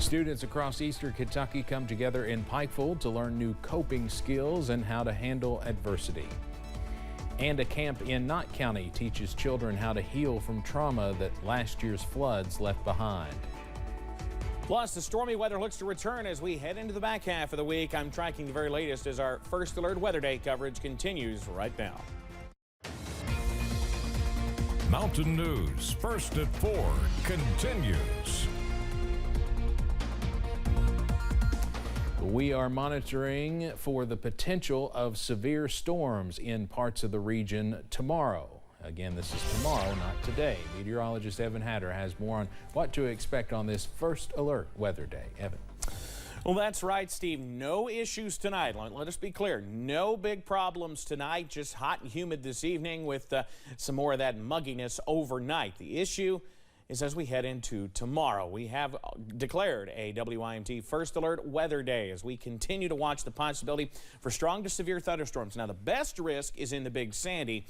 Students across eastern Kentucky come together in Pikeville to learn new coping skills and how to handle adversity. And a camp in Knott County teaches children how to heal from trauma that last year's floods left behind. Plus, the stormy weather looks to return as we head into the back half of the week. I'm tracking the very latest as our First Alert Weather Day coverage continues right now. Mountain News First at 4 continues. We are monitoring for the potential of severe storms in parts of the region tomorrow. Again, this is tomorrow, not today. Meteorologist Evan Hatter has more on what to expect on this First Alert Weather Day. Evan. Well, that's right, Steve. No issues tonight. Let us be clear. No big problems tonight. Just hot and humid this evening with some more of that mugginess overnight. The issue is as we head into tomorrow. We have declared a WIMT First Alert Weather Day as we continue to watch the possibility for strong to severe thunderstorms. Now, the best risk is in the Big Sandy.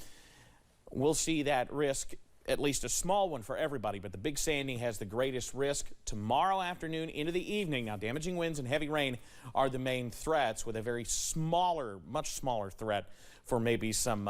We'll see that risk, at least a small one for everybody, but the Big Sandy has the greatest risk tomorrow afternoon into the evening. Now, damaging winds and heavy rain are the main threats, with a very smaller, much smaller threat for maybe some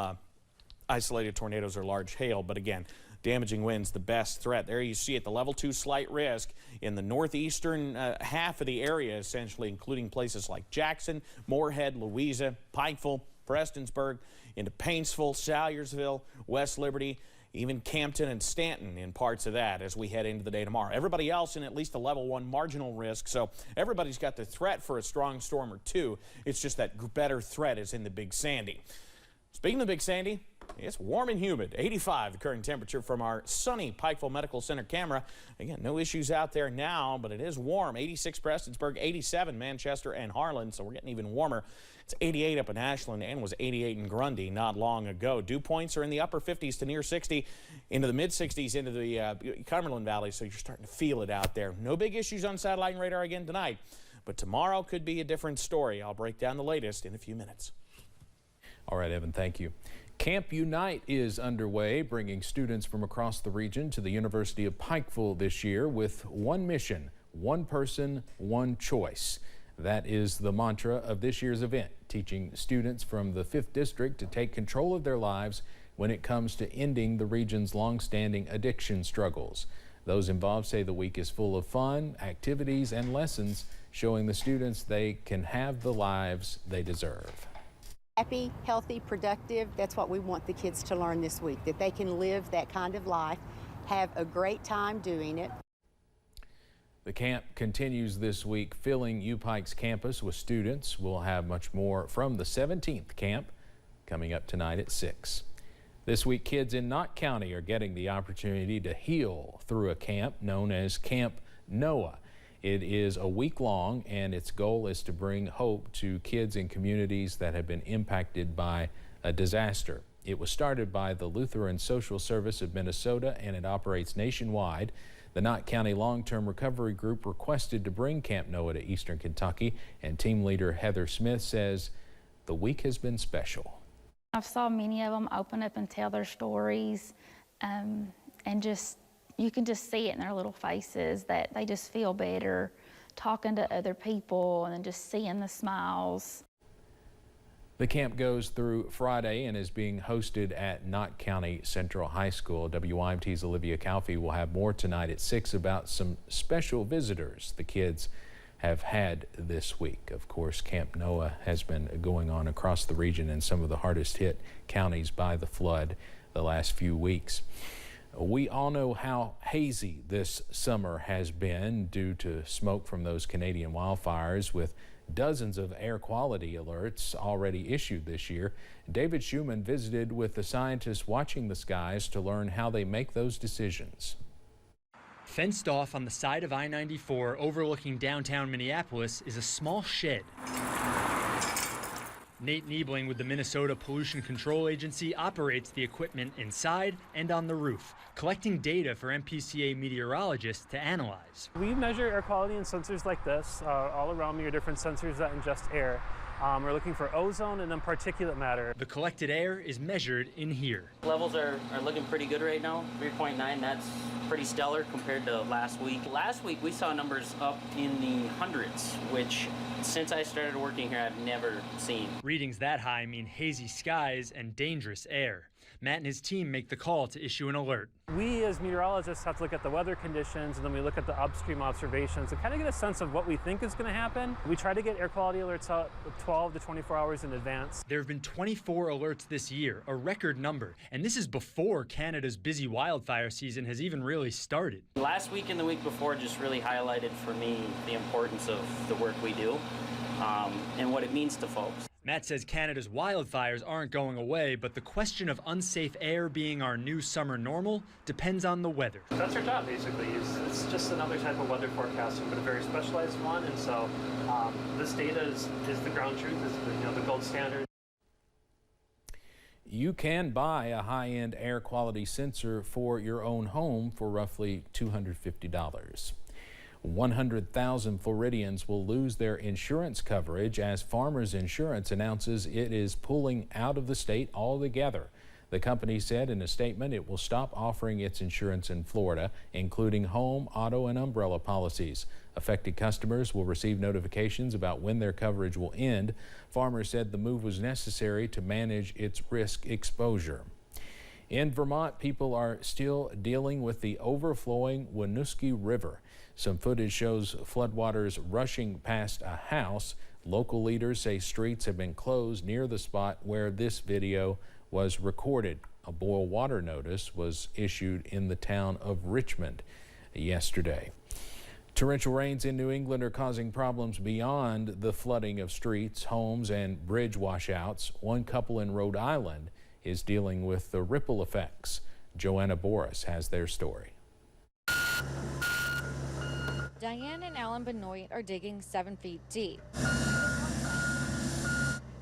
isolated tornadoes or large hail. But again, damaging winds, the best threat. There you see it, the level 2 slight risk in the northeastern half of the area, essentially, including places like Jackson, Moorhead, Louisa, Pikeville, Prestonsburg, into Paintsville, Salyersville, West Liberty, even Campton and Stanton in parts of that as we head into the day tomorrow. Everybody else in at least a level 1 marginal risk, so everybody's got the threat for a strong storm or two. It's just that better threat is in the Big Sandy. Speaking of the Big Sandy, it's warm and humid. 85 the current temperature from our sunny Pikeville Medical Center camera. Again, no issues out there now, but it is warm. 86 Prestonsburg, 87 Manchester and Harlan, so we're getting even warmer. It's 88 up in Ashland and was 88 in Grundy not long ago. Dew points are in the upper 50s to near 60, into the mid 60s into the Cumberland Valley, so you're starting to feel it out there. No big issues on satellite and radar again tonight, but tomorrow could be a different story. I'll break down the latest in a few minutes. All right, Evan, thank you. Camp Unite is underway, bringing students from across the region to the University of Pikeville this year with one mission, one person, one choice. That is the mantra of this year's event, teaching students from the 5th District to take control of their lives when it comes to ending the region's long-standing addiction struggles. Those involved say the week is full of fun, activities, and lessons, showing the students they can have the lives they deserve. Happy, healthy, productive, that's what we want the kids to learn this week, that they can live that kind of life, have a great time doing it. The camp continues this week, filling UPike's campus with students. We'll have much more from the 17th camp coming up tonight at 6. This week, kids in Knott County are getting the opportunity to heal through a camp known as Camp Noah. It is a week long, and its goal is to bring hope to kids in communities that have been impacted by a disaster. It was started by the Lutheran Social Service of Minnesota, and it operates nationwide. The Knott County Long-Term Recovery Group requested to bring Camp Noah to eastern Kentucky, and team leader Heather Smith says the week has been special. I've saw many of them open up and tell their stories, and just you can just see it in their little faces that they just feel better talking to other people and then just seeing the smiles. The camp goes through Friday and is being hosted at Knott County Central High School. WIMT's Olivia Calfee will have more tonight at 6 about some special visitors the kids have had this week. Of course, Camp Noah has been going on across the region in some of the hardest hit counties by the flood the last few weeks. We all know how hazy this summer has been due to smoke from those Canadian wildfires, with dozens of air quality alerts already issued this year. David Schumann visited with the scientists watching the skies to learn how they make those decisions. Fenced off on the side of I-94 overlooking downtown Minneapolis is a small shed. Nate Niebling with the Minnesota Pollution Control Agency operates the equipment inside and on the roof, collecting data for MPCA meteorologists to analyze. We measure air quality in sensors like this. All around me are different sensors that ingest air. We're looking for ozone and then particulate matter. The collected air is measured in here. Levels are looking pretty good right now. 3.9, that's pretty stellar compared to last week. Last week we saw numbers up in the hundreds, which since I started working here I've never seen. Readings that high mean hazy skies and dangerous air. Matt and his team make the call to issue an alert. We as meteorologists have to look at the weather conditions, and then we look at the upstream observations and kind of get a sense of what we think is going to happen. We try to get air quality alerts out 12 to 24 hours in advance. There have been 24 alerts this year, a record number, and this is before Canada's busy wildfire season has even really started. Last week and the week before just really highlighted for me the importance of the work we do and what it means to folks. Matt says Canada's wildfires aren't going away, but the question of unsafe air being our new summer normal depends on the weather. That's our job, basically. It's just another type of weather forecasting, but a very specialized one. And so this data is the ground truth, is the gold standard. You can buy a high-end air quality sensor for your own home for roughly $250. 100,000 Floridians will lose their insurance coverage as Farmers Insurance announces it is pulling out of the state altogether. The company said in a statement it will stop offering its insurance in Florida, including home, auto, and umbrella policies. Affected customers will receive notifications about when their coverage will end. Farmers said the move was necessary to manage its risk exposure. In Vermont, people are still dealing with the overflowing Winooski River. Some footage shows floodwaters rushing past a house. Local leaders say streets have been closed near the spot where this video was recorded. A boil water notice was issued in the town of Richmond yesterday. Torrential rains in New England are causing problems beyond the flooding of streets, homes, and bridge washouts. One couple in Rhode Island is dealing with the ripple effects. Joanna Boris has their story. Diane and Alan Benoit are digging 7 feet deep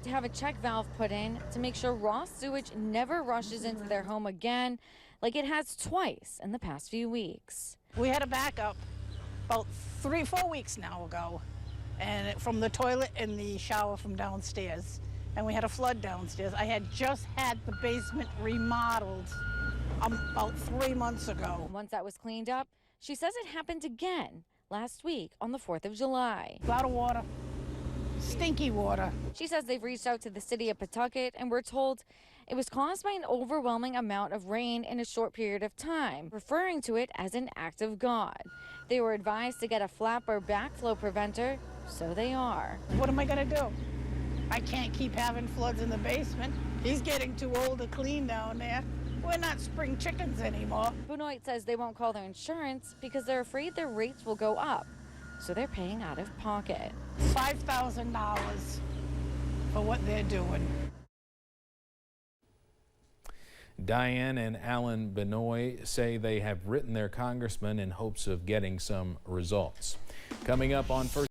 to have a check valve put in to make sure raw sewage never rushes into their home again, like it has twice in the past few weeks. We had a backup about 3-4 weeks now ago, and from the toilet and the shower from downstairs, and we had a flood downstairs. I had just had the basement remodeled about 3 months ago. Once that was cleaned up, she says it happened again last week on the 4th of July. A lot of water, stinky water. She says they've reached out to the city of Pawtucket and were told it was caused by an overwhelming amount of rain in a short period of time, referring to it as an act of God. They were advised to get a flap or backflow preventer, so they are. What am I gonna do? I can't keep having floods in the basement. He's getting too old to clean down there. We're not spring chickens anymore. Benoit says they won't call their insurance because they're afraid their rates will go up, so they're paying out of pocket. $5,000 for what they're doing. Diane and Alan Benoit say they have written their congressman in hopes of getting some results. Coming up on First